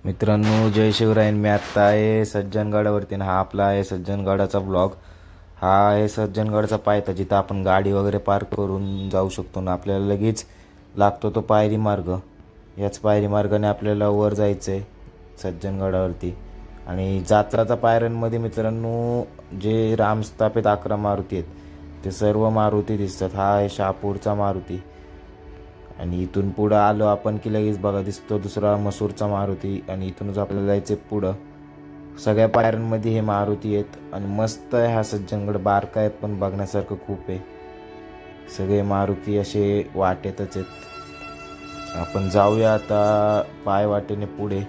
मित्रांनो, जय शिवराय. मी आत्ता आहे सज्जनगडावरती आणि हा आपला आहे सज्जनगडाचा ब्लॉग. हा आहे सज्जनगडचा पायथा, जिथं आपण गाडी वगैरे पार्क करून जाऊ शकतो ना. आपल्याला लगेच लागतो तो पायरी मार्ग. याच पायरी मार्गाने आपल्याला वर जायचं आहे सज्जनगडावरती. आणि जाता पायऱ्यांमध्ये मित्रांनो, जे रामस्थापित 11 मारुती आहेत ते सर्व मारुती दिसतात. हा आहे शहापूरचा मारुती. आणि इथून पुढं आलो आपण की लगेच बघा दिसतो दुसरा मसूरचा मारुती. आणि इथूनच आपल्याला जायचं पुढं. सगळ्या पायऱ्यांमध्ये हे मारुती आहेत आणि मस्त आहे हा सज्जनगड. बारका आहे पण बघण्यासारखं खूप आहे. सगळे मारुती असे वाटेतच आहेत. आपण जाऊया आता पाय वाटेने पुढे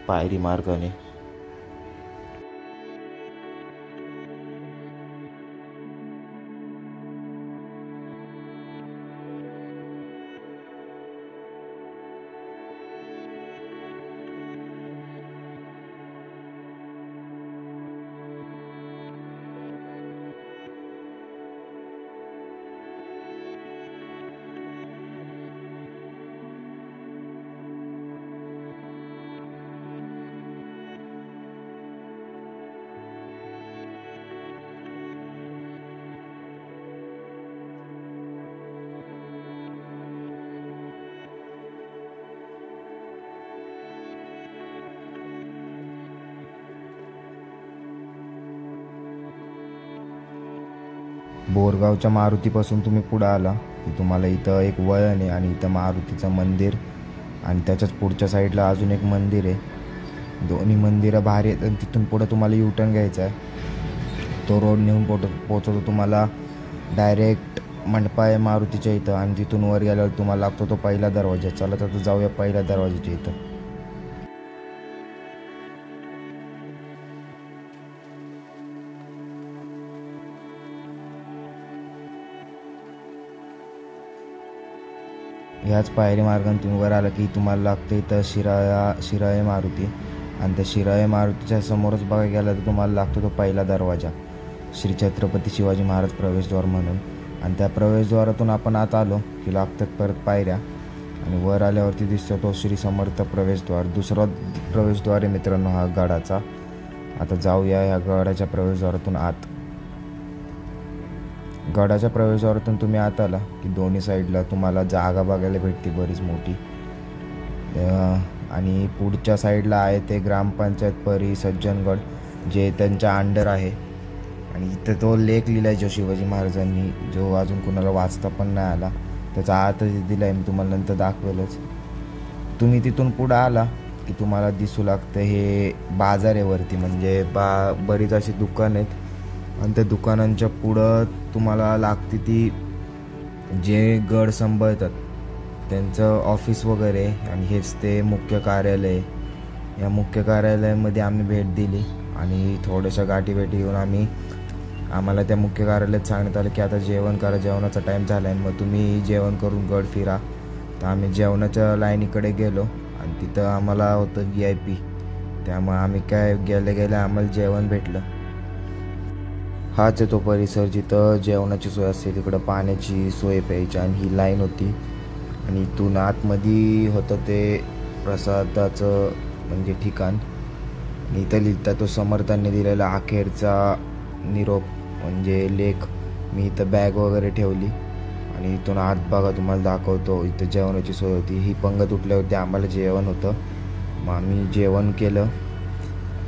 पायरी मार्गाने. बोरगावच्या मारुतीपासून तुम्ही पुढं आला की तुम्हाला इथं एक वळण आहे आणि इथं मारुतीचं मंदिर आणि त्याच्याच पुढच्या साईडला अजून एक मंदिर आहे. दोन्ही मंदिरं भारी आहेत. आणि तिथून पुढं तुम्हाला युटर्न घ्यायचा आहे. तो रोड नेऊन पोचवतो तुम्हाला डायरेक्ट मंडपा आहे मारुतीच्या इथं. आणि तिथून वर गेल्यावर तुम्हाला लागतो तो पहिला दरवाजा. चला तर जाऊया पहिल्या दरवाजाच्या इथं. ह्याच पायरी मार्गाने तुम्ही वर आला की तुम्हाला लागतं इथं शिराळे मारुती. आणि त्या शिराळे मारुतीच्या समोरच बघायला गेला तर तुम्हाला लागतो तो पहिला दरवाजा, श्री छत्रपती शिवाजी महाराज प्रवेशद्वार म्हणून. आणि त्या प्रवेशद्वारातून आपण आत आलो की लागतात परत पायऱ्या. आणि वर आल्यावरती दिसतो तो श्री समर्थ प्रवेशद्वार. दुसरा प्रवेशद्वार आहे मित्रांनो हा गडाचा. आता जाऊया ह्या गडाच्या प्रवेशद्वारातून आत. गडाच्या प्रवेशद्वारातून तुम्ही आत आला की दोन्ही साईडला तुम्हाला जागा बघायला भेटते बरीच मोठी. आणि पुढच्या साईडला आहे ते ग्रामपंचायत परी सज्जनगड, जे त्यांच्या अंडर आहे. आणि इथं तो लेख लिहिला आहे जो शिवाजी महाराजांनी, जो अजून कुणाला वाचता पण नाही आला. त्याचा अर्थ दिला आहे, मी तुम्हाला नंतर दाखवेलच. तुम्ही तिथून पुढं आला की तुम्हाला दिसू लागतं हे बाजार आहे वरती. म्हणजे बरीच अशी दुकान आहेत. आणि त्या दुकानांच्या पुढं तुम्हाला लागते ती जे गड सांभाळतात त्यांचं ऑफिस वगैरे. आणि हेच ते मुख्य कार्यालय. या मुख्य कार्यालयामध्ये आम्ही भेट दिली आणि थोड्याशा गाठीभेटी घेऊन आम्हाला त्या मुख्य कार्यालयात सांगण्यात आलं की आता जेवण करा, जेवणाचा टाईम झाला आहे, मग तुम्ही जेवण करून गड फिरा. तर आम्ही जेवणाच्या लाईनीकडे गेलो आणि तिथं आम्हाला होतं VIP. त्यामुळे आम्ही काय गेल्या आम्हाला जेवण भेटलं. हाच आहे तो परिसर जिथं जेवणाची सोय असते. तिकडं पाण्याची सोय प्यायची आणि ही लाईन होती. आणि इथून आतमध्ये होतं ते प्रसादाचं म्हणजे ठिकाण. आणि इथं लिहिता तो समर्थांनी दिलेला अखेरचा निरोप म्हणजे लेख. मी इथं बॅग वगैरे ठेवली आणि इथून आत बघा तुम्हाला दाखवतो. इथं जेवणाची सोय होती. ही पंगत उठल्यावरती आम्हाला जेवण होतं. मग आम्ही जेवण केलं.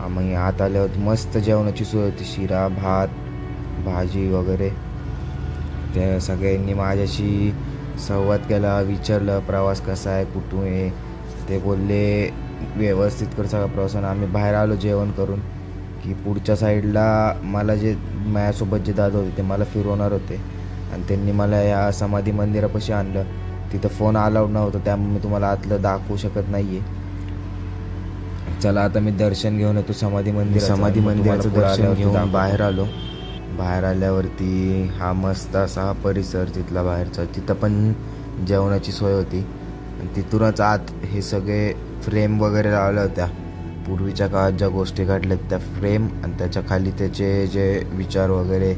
आम्ही आत आल्यावर मस्त जेवणाची सोय होती. शिरा, भात, भाजी वगैरे. त्या सगळ्यांनी माझ्याशी संवाद केला, विचारलं प्रवास कसा आहे, कुठून आहे. ते बोलले व्यवस्थित कर सगळा प्रवास. आणि आम्ही बाहेर आलो जेवण करून की पुढच्या साईडला मला जे माझ्यासोबत जे दादा होते ते मला फिरवणार होते. आणि त्यांनी मला या समाधी मंदिरापाशी आणलं. तिथं फोन अलाउड नव्हतं, त्यामुळे मी तुम्हाला आतलं दाखवू शकत नाही आहे. चला आता मी दर्शन घेऊन येतो समाधी मंदिराचं दर्शन घेऊन बाहेर आलो. बाहेर आल्यावरती हा मस्त असा परिसर तिथला बाहेरचा. तिथं पण जेवणाची सोय होती. आणि तिथूनच आत हे सगळे फ्रेम वगैरे लावल्या होत्या. पूर्वीच्या काळात ज्या गोष्टी घडल्यात त्या फ्रेम. आणि त्याच्या खाली त्याचे जे विचार वगैरे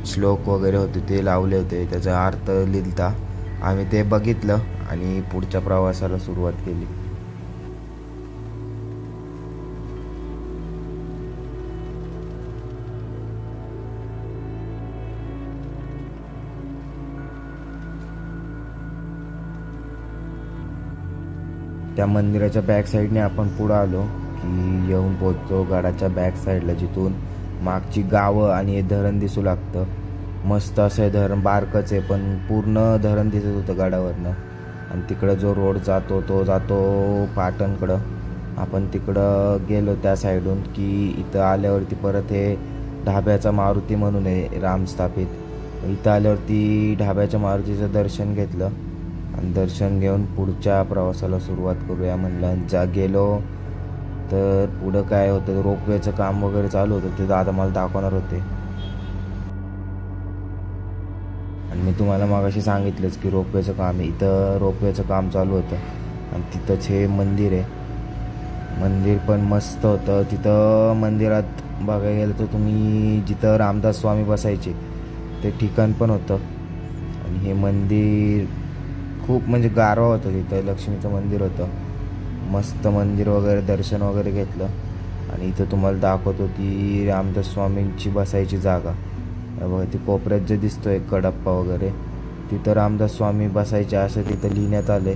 श्लोक वगैरे होते ते लावले होते. त्याचा अर्थ लिहिलता. आम्ही ते बघितलं आणि पुढच्या प्रवासाला सुरुवात केली. त्या मंदिराच्या बॅक साईडने आपण पुढं आलो की येऊन पोहोचतो गडाच्या बॅक साईडला, जिथून मागची गावं आणि हे धरण दिसू लागतं. मस्त असं हे धरण, बारकंच आहे पण पूर्ण धरण दिसत होतं गडावरनं. आणि तिकडं जो रोड जातो तो जातो पाटणकडं. आपण तिकडं गेलो त्या साईडून की इथं आल्यावरती परत हे ढाब्याचा मारुती म्हणून आहे राम स्थापित. इथं आल्यावरती ढाब्याच्या मारुतीचं दर्शन घेतलं आणि दर्शन घेऊन पुढच्या प्रवासाला सुरुवात करूया म्हणलं. गेलो तर पुढं काय होतं, रोपवेचं काम वगैरे चालू होतं, ते दादा मला दाखवणार होते. आणि मी तुम्हाला मगाशी सांगितलंच की रोपवेचं काम आहे. इथं रोपवेचं काम चालू होतं आणि तिथंच हे मंदिर आहे. मंदिर पण मस्त होतं. तिथं मंदिरात बघायला गेलं तर तुम्ही जिथं रामदास स्वामी बसायचे ते ठिकाण पण होतं. आणि हे मंदिर खूप म्हणजे गारवा होतं. तिथं लक्ष्मीचं मंदिर होतं. मस्त मंदिर वगैरे दर्शन वगैरे घेतलं. आणि इथं तुम्हाला दाखवतो ती रामदास स्वामींची बसायची जागा बघा. ती कोपऱ्यात जे दिसतोय कडप्पा वगैरे, तिथं रामदास स्वामी बसायचे असं तिथं लिहिण्यात आलंय.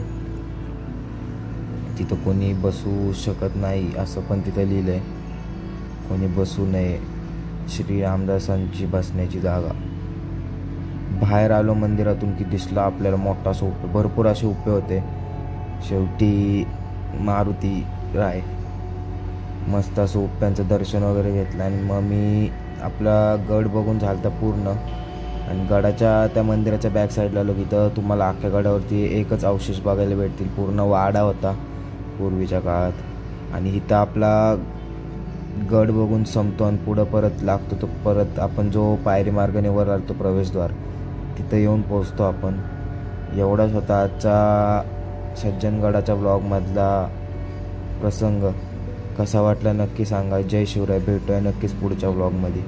तिथं कोणी बसू शकत नाही असं पण तिथं लिहिलंय. कोणी बसू नये, श्री रामदासांची बसण्याची जागा. बाहेर आलो मंदिरातून की दिसला आपल्याला मोठा असा उपे, भरपूर असे उपे होते. शेवटी मारुती राय. मस्त असं उप्यांचं दर्शन वगैरे घेतलं आणि मग मी आपला गड बघून झालता पूर्ण. आणि गडाच्या त्या मंदिराच्या बॅक साईडला आलो की तर तुम्हाला अख्ख्या गडावरती एकच अवशेष बघायला भेटतील. पूर्ण वाडा होता पूर्वीच्या काळात. आणि इथं आपला गड बघून संपतो आणि पुढं परत लागतो. तो परत आपण जो पायरी मार्गाने वर आलतो प्रवेशद्वार, तिथं येऊन पोचतो आपण. एवढाच होता आजचा सज्जनगडाच्या ब्लॉगमधला प्रसंग. कसा वाटला नक्की सांगा. जय शिवराय. भेटूया नक्कीच पुढच्या ब्लॉगमध्ये.